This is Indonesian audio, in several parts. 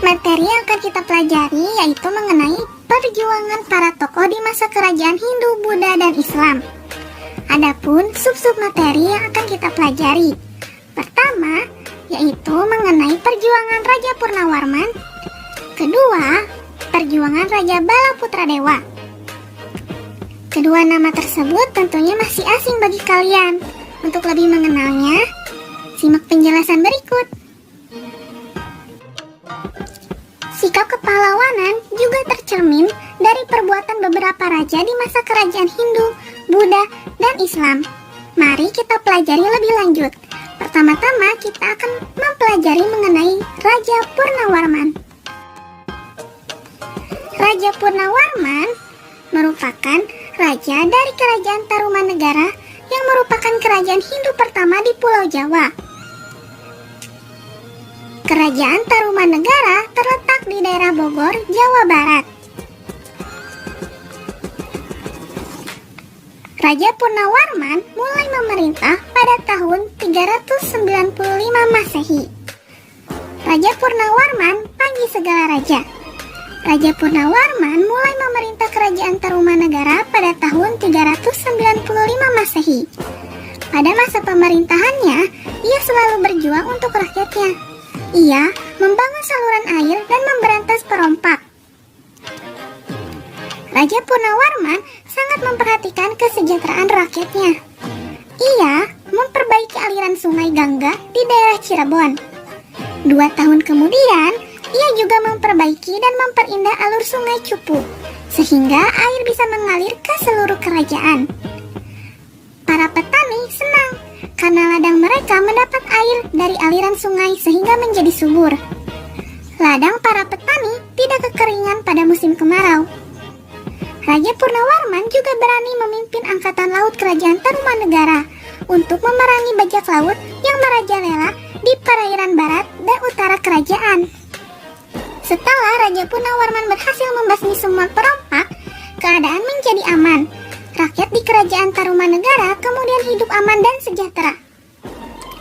Materi yang akan kita pelajari yaitu mengenai perjuangan para tokoh di masa kerajaan Hindu, Buddha, dan Islam. Adapun sub-sub materi yang akan kita pelajari. Pertama, yaitu mengenai perjuangan Raja Purnawarman. Kedua, perjuangan Raja Balaputradewa. Kedua nama tersebut tentunya masih asing bagi kalian. Untuk lebih mengenalnya, simak penjelasan berikut. Sikap kepahlawanan juga tercermin dari perbuatan beberapa raja di masa kerajaan Hindu, Buddha, dan Islam. Mari kita pelajari lebih lanjut. Pertama-tama kita akan mempelajari mengenai Raja Purnawarman. Raja Purnawarman merupakan raja dari kerajaan Tarumanegara yang merupakan kerajaan Hindu pertama di Pulau Jawa. Kerajaan Tarumanegara terletak di daerah Bogor, Jawa Barat. Raja Purnawarman mulai memerintah pada tahun 395 Masehi. Raja Purnawarman panggil segala raja. Raja Purnawarman mulai memerintah kerajaan Tarumanegara pada tahun 395 Masehi. Pada masa pemerintahannya, ia selalu berjuang untuk rakyatnya. Ia membangun saluran air dan memberantas perompak. Raja Purnawarman sangat memperhatikan kesejahteraan rakyatnya. Ia memperbaiki aliran sungai Gangga di daerah Cirebon. 2 tahun kemudian, ia juga memperbaiki dan memperindah alur sungai Cupu, sehingga air bisa mengalir ke seluruh kerajaan. Para petani senang karena ladang mereka mendapat air dari aliran sungai sehingga menjadi subur. Ladang para petani tidak kekeringan pada musim kemarau. Raja Purnawarman juga berani memimpin angkatan laut kerajaan Tarumanegara untuk memerangi bajak laut yang merajalela di perairan barat dan utara kerajaan. Setelah Raja Purnawarman berhasil membasmi semua perompak, keadaan menjadi aman. Rakyat di kerajaan Tarumanegara kemudian hidup aman dan sejahtera.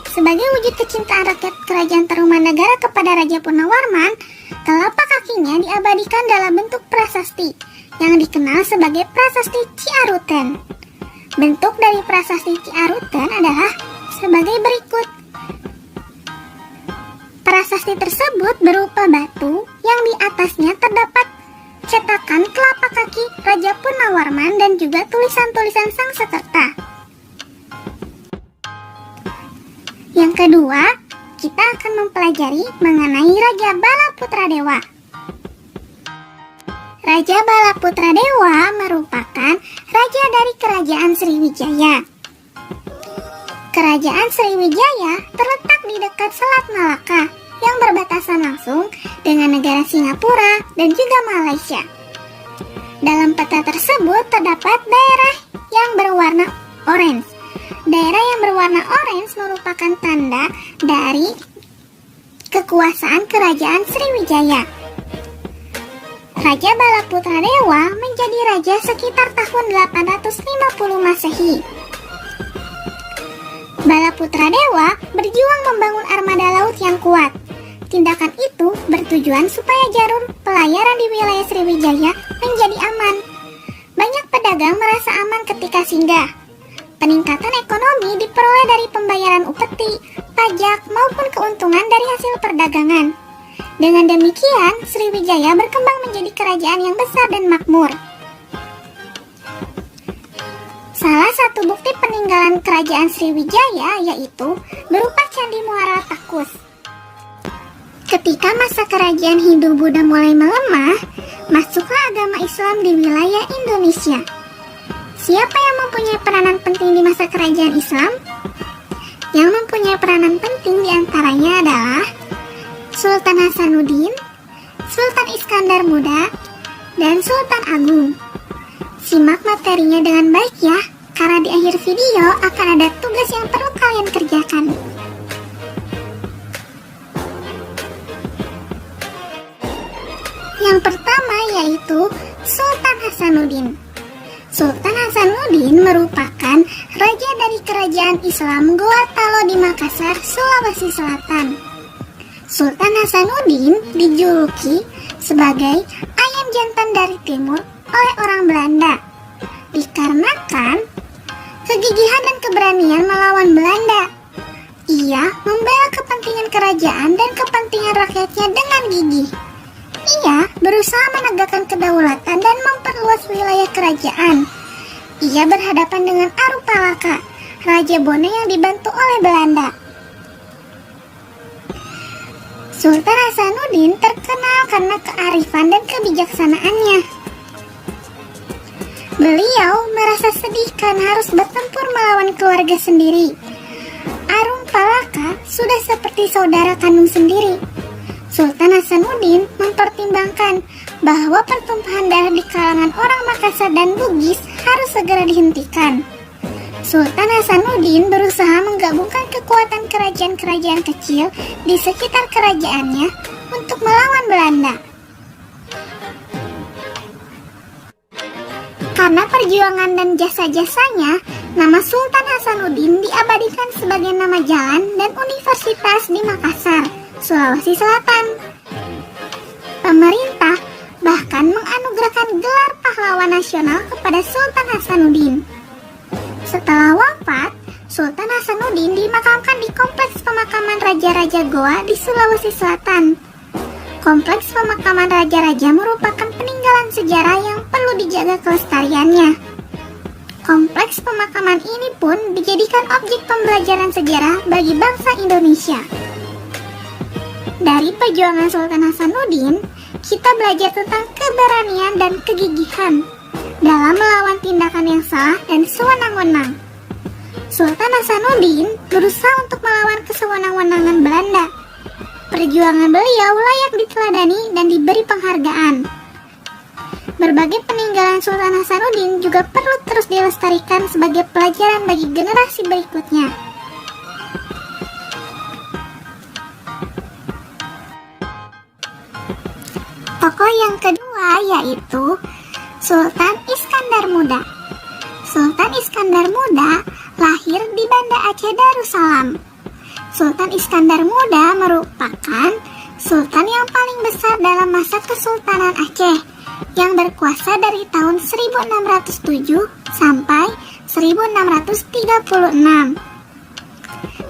Sebagai wujud kecintaan rakyat kerajaan Tarumanegara kepada Raja Purnawarman, telapak kakinya diabadikan dalam bentuk prasasti yang dikenal sebagai Prasasti Ciaruten. Bentuk dari Prasasti Ciaruten adalah sebagai berikut. Prasasti tersebut berupa batu yang di atasnya terdapat cetakan telapak kaki Raja Purnawarman dan juga tulisan-tulisan Sangsekerta. Yang kedua, kita akan mempelajari mengenai Raja Balaputradewa. Raja Balaputradewa merupakan raja dari kerajaan Sriwijaya. Kerajaan Sriwijaya terletak di dekat Selat Malaka yang berbatasan langsung dengan negara Singapura dan juga Malaysia. Dalam peta tersebut terdapat daerah yang berwarna orange. Daerah yang berwarna orange merupakan tanda dari kekuasaan kerajaan Sriwijaya. Raja Balaputradewa menjadi raja sekitar tahun 850 Masehi. Balaputradewa berjuang membangun armada laut yang kuat. Tindakan itu bertujuan supaya jalur pelayaran di wilayah Sriwijaya menjadi aman. Banyak pedagang merasa aman ketika singgah. Peningkatan ekonomi diperoleh dari pembayaran upeti, pajak, maupun keuntungan dari hasil perdagangan. Dengan demikian, Sriwijaya berkembang menjadi kerajaan yang besar dan makmur. Salah satu bukti peninggalan kerajaan Sriwijaya yaitu berupa Candi Muara Takus. Ketika masa kerajaan Hindu-Buddha mulai melemah, masuklah agama Islam di wilayah Indonesia. Siapa yang mempunyai peranan penting di masa kerajaan Islam? Yang mempunyai peranan penting diantaranya adalah Sultan Hasanuddin, Sultan Iskandar Muda, dan Sultan Agung. Simak materinya dengan baik ya, karena di akhir video akan ada tugas yang perlu kalian kerjakan. Yang pertama yaitu Sultan Hasanuddin. Sultan Hasanuddin merupakan raja dari kerajaan Islam Goa Talo di Makassar, Sulawesi Selatan. Sultan Hasanuddin dijuluki sebagai ayam jantan dari timur oleh orang Belanda dikarenakan kegigihan dan keberanian melawan Belanda. Ia membela kepentingan kerajaan dan kepentingan rakyatnya dengan gigih. Ia berusaha menegakkan kedaulatan dan memperluas wilayah kerajaan. Ia berhadapan dengan Arupalaka, Raja Bone yang dibantu oleh Belanda. Sultan Hasanuddin terkenal karena kearifan dan kebijaksanaannya. Beliau merasa sedih karena harus bertempur melawan keluarga sendiri. Arupalaka sudah seperti saudara kandung sendiri. Sultan Hasanuddin mempertimbangkan bahwa pertumpahan darah di kalangan orang Makassar dan Bugis harus segera dihentikan. Sultan Hasanuddin berusaha menggabungkan kekuatan kerajaan-kerajaan kecil di sekitar kerajaannya untuk melawan Belanda. Karena perjuangan dan jasa-jasanya, nama Sultan Hasanuddin diabadikan sebagai nama jalan dan universitas di Makassar, Sulawesi Selatan. Pemerintah bahkan menganugerahkan gelar pahlawan nasional kepada Sultan Hasanuddin. Setelah wafat, Sultan Hasanuddin dimakamkan di Kompleks Pemakaman Raja-Raja Goa di Sulawesi Selatan. Kompleks pemakaman raja-raja merupakan peninggalan sejarah yang perlu dijaga kelestariannya. Kompleks pemakaman ini pun dijadikan objek pembelajaran sejarah bagi bangsa Indonesia. Dari perjuangan Sultan Hasanuddin, kita belajar tentang keberanian dan kegigihan dalam melawan tindakan yang salah dan sewenang-wenang. Sultan Hasanuddin berusaha untuk melawan kesewenang-wenangan Belanda. Perjuangan beliau layak diteladani dan diberi penghargaan. Berbagai peninggalan Sultan Hasanuddin juga perlu terus dilestarikan sebagai pelajaran bagi generasi berikutnya. Tokoh yang kedua yaitu Sultan Iskandar Muda. Sultan Iskandar Muda lahir di Banda Aceh Darussalam. Sultan Iskandar Muda merupakan sultan yang paling besar dalam masa Kesultanan Aceh yang berkuasa dari tahun 1607 sampai 1636.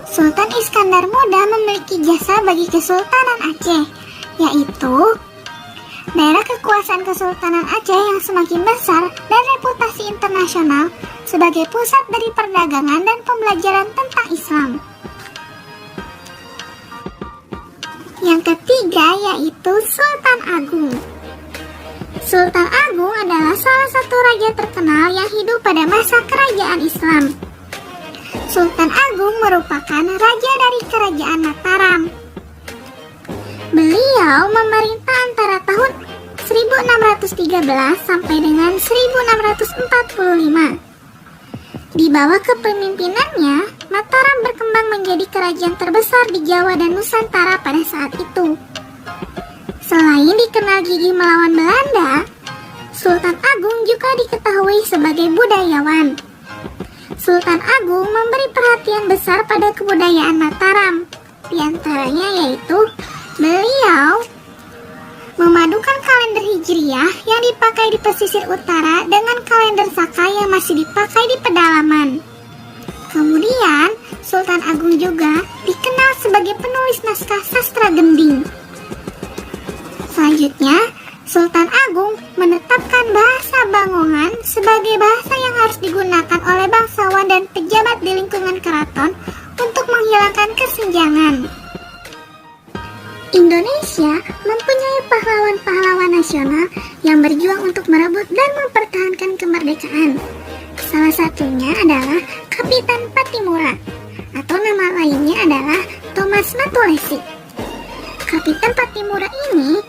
Sultan Iskandar Muda memiliki jasa bagi Kesultanan Aceh, yaitu daerah kekuasaan Kesultanan Aceh yang semakin besar dan reputasi internasional sebagai pusat dari perdagangan dan pembelajaran tentang Islam. Yang ketiga yaitu Sultan Agung. Sultan Agung adalah salah satu raja terkenal yang hidup pada masa kerajaan Islam. Sultan Agung merupakan raja dari kerajaan Mataram. Beliau memerintah antara tahun 1613 sampai dengan 1645. Di bawah kepemimpinannya, Mataram berkembang menjadi kerajaan terbesar di Jawa dan Nusantara pada saat itu. Selain dikenal gigih melawan Belanda, Sultan Agung juga diketahui sebagai budayawan. Sultan Agung memberi perhatian besar pada kebudayaan Mataram. Di antaranya yaitu beliau memadukan kalender Hijriah yang dipakai di pesisir utara dengan kalender Saka yang masih dipakai di pedalaman. Kemudian, Sultan Agung juga dikenal sebagai penulis naskah sastra gending. Selanjutnya, Sultan Agung menetapkan bahasa Bangongan sebagai bahasa yang harus digunakan oleh bangsawan dan pejabat di lingkungan keraton untuk menghilangkan kesenjangan. Indonesia mempunyai pahlawan-pahlawan nasional yang berjuang untuk merebut dan mempertahankan kemerdekaan. Salah satunya adalah Kapitan Pattimura, atau nama lainnya adalah Thomas Matulessik. Kapitan Pattimura ini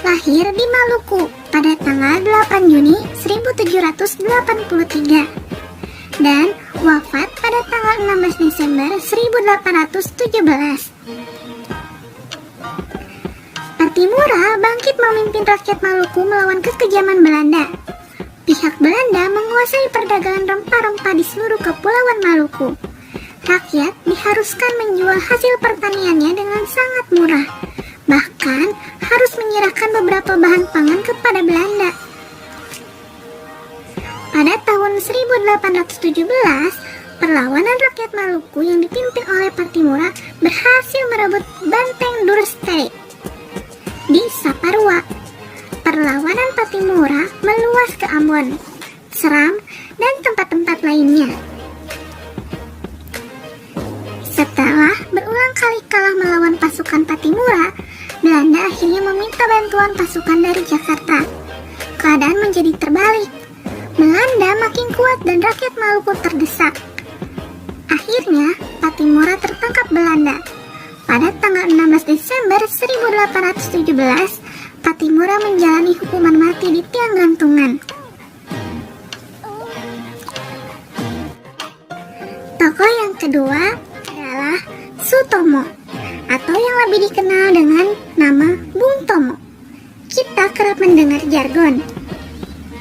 lahir di Maluku pada tanggal 8 Juni 1783 dan wafat pada tanggal 16 Desember 1817. Pattimura bangkit memimpin rakyat Maluku melawan kekejaman Belanda. Pihak Belanda menguasai perdagangan rempah-rempah di seluruh kepulauan Maluku. rakyat diharuskan menjual hasil pertaniannya dengan sangat murah. Bahkan harus menyerahkan beberapa bahan pangan kepada Belanda. Pada tahun 1817, perlawanan rakyat Maluku yang dipimpin oleh Patimura berhasil merebut Banteng Durstedek di Saparua. Perlawanan Patimura meluas ke Ambon, Seram, dan tempat-tempat lainnya. Setelah berulang kali kalah melawan pasukan Patimura, Belanda akhirnya meminta bantuan pasukan dari Jakarta. Keadaan menjadi terbalik. Belanda makin kuat dan rakyat Maluku terdesak. Akhirnya, Patimura tertangkap Belanda. Pada tanggal 16 Desember 1817, Patimura menjalani hukuman mati di tiang gantungan. Tokoh yang kedua adalah Sutomo, atau yang lebih dikenal dengan nama Bung Tomo. Kita kerap mendengar jargon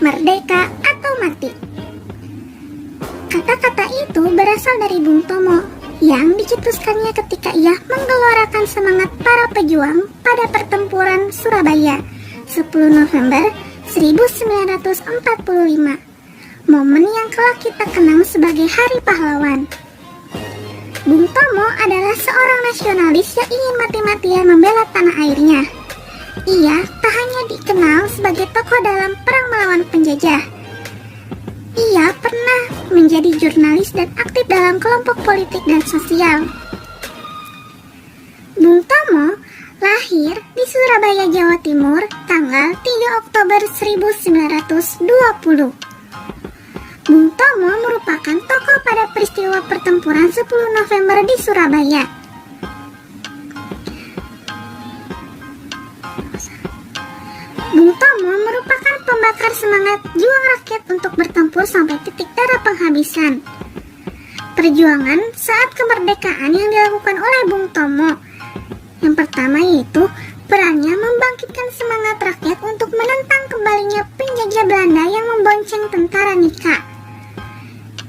merdeka atau mati. Kata-kata itu berasal dari Bung Tomo yang dicetuskannya ketika ia menggelorakan semangat para pejuang pada pertempuran Surabaya 10 November 1945, momen yang kelak kita kenang sebagai Hari Pahlawan. Bung Tomo adalah seorang nasionalis yang ingin mati-matian membela tanah airnya. Ia tak hanya dikenal sebagai tokoh dalam perang melawan penjajah. Ia pernah menjadi jurnalis dan aktif dalam kelompok politik dan sosial. Bung Tomo lahir di Surabaya, Jawa Timur, tanggal 3 Oktober 1920. Bung Tomo merupakan tokoh pada peristiwa pertempuran 10 November di Surabaya. Bung Tomo merupakan pembakar semangat juang rakyat untuk bertempur sampai titik darah penghabisan. Perjuangan saat kemerdekaan yang dilakukan oleh Bung Tomo, yang pertama yaitu perannya membangkitkan semangat rakyat untuk menentang kembalinya penjajah Belanda yang membonceng tentara Nika.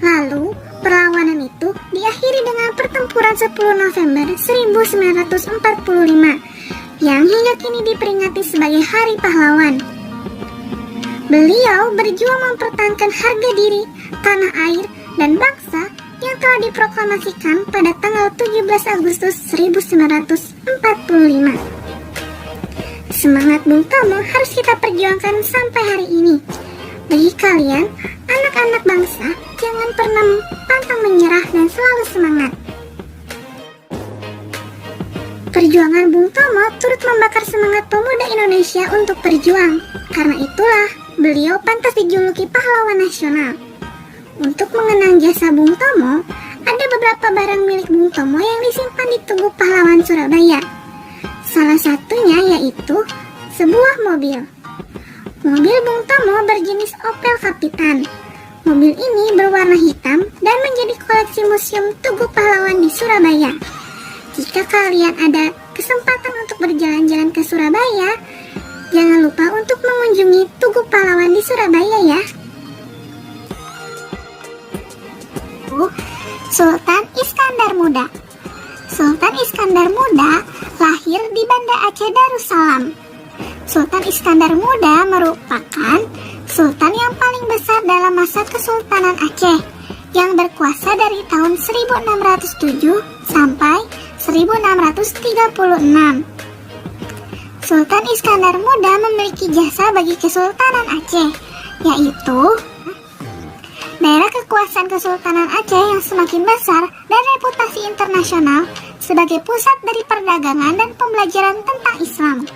Lalu, perlawanan itu diakhiri dengan pertempuran 10 November 1945 yang hingga kini diperingati sebagai Hari Pahlawan. Beliau berjuang mempertahankan harga diri, tanah air, dan bangsa yang telah diproklamasikan pada tanggal 17 Agustus 1945. Semangat Bung Tomo harus kita perjuangkan sampai hari ini. Bagi kalian, anak-anak bangsa, jangan pernah pantang menyerah dan selalu semangat. Perjuangan Bung Tomo turut membakar semangat pemuda Indonesia untuk berjuang. Karena itulah, beliau pantas dijuluki pahlawan nasional. Untuk mengenang jasa Bung Tomo, ada beberapa barang milik Bung Tomo yang disimpan di Tugu Pahlawan Surabaya. Salah satunya yaitu sebuah mobil. Mobil Bung Tomo berjenis Opel Kapitan. Mobil ini berwarna hitam dan menjadi koleksi Museum Tugu Pahlawan di Surabaya. Jika kalian ada kesempatan untuk berjalan-jalan ke Surabaya, jangan lupa untuk mengunjungi Tugu Pahlawan di Surabaya ya. Sultan Iskandar Muda. Sultan Iskandar Muda lahir di Banda Aceh Darussalam. Sultan Iskandar Muda merupakan sultan yang paling besar dalam masa Kesultanan Aceh yang berkuasa dari tahun 1607 sampai 1636. Sultan Iskandar Muda memiliki jasa bagi Kesultanan Aceh, yaitu daerah kekuasaan Kesultanan Aceh yang semakin besar dan reputasi internasional sebagai pusat dari perdagangan dan pembelajaran tentang Islam.